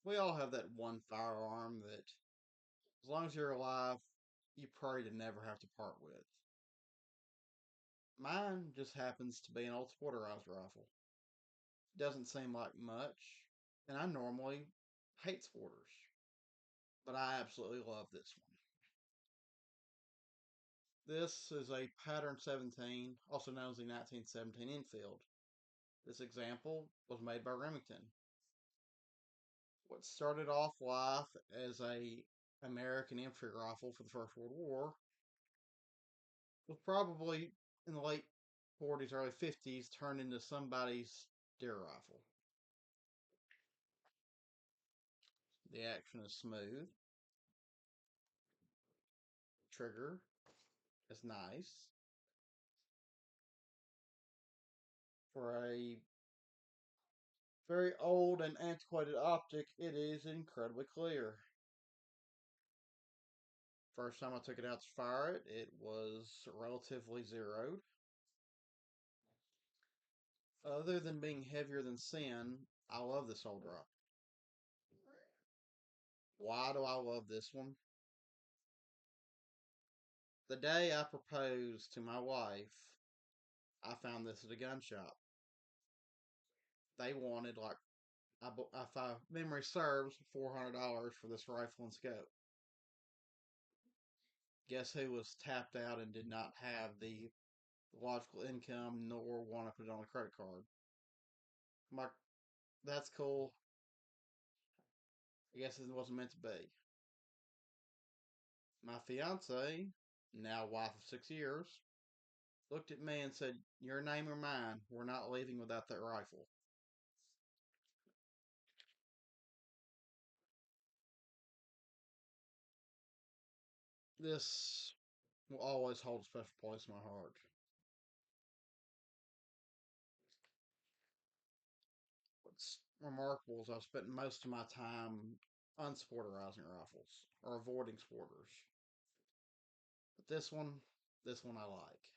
We all have that one firearm that, as long as you're alive, you pray to never have to part with. Mine just happens to be an old sporterized rifle. Doesn't seem like much, and I normally hate sporters, but I absolutely love this one. This is a Pattern 17, also known as the 1917 Enfield. This example was made by Remington. What started off life as a American infantry rifle for the First World War was probably in the late 40s, early 50s turned into somebody's deer rifle. The action is smooth, trigger is nice. For a very old and antiquated optic, it is incredibly clear. First time I took it out to fire it, it was relatively zeroed. Other than being heavier than sin, I love this old drop. Why do I love this one? The day I proposed to my wife, I found this at a gun shop. They wanted, like, if memory serves, $400 for this rifle and scope. Guess who was tapped out and did not have the logical income nor want to put it on a credit card? I'm like, that's cool. I guess it wasn't meant to be. My fiance, now wife of 6 years, looked at me and said, "Your name or mine, we're not leaving without that rifle." This will always hold a special place in my heart. What's remarkable is I've spent most of my time unsporterizing rifles or avoiding sporters. But this one I like.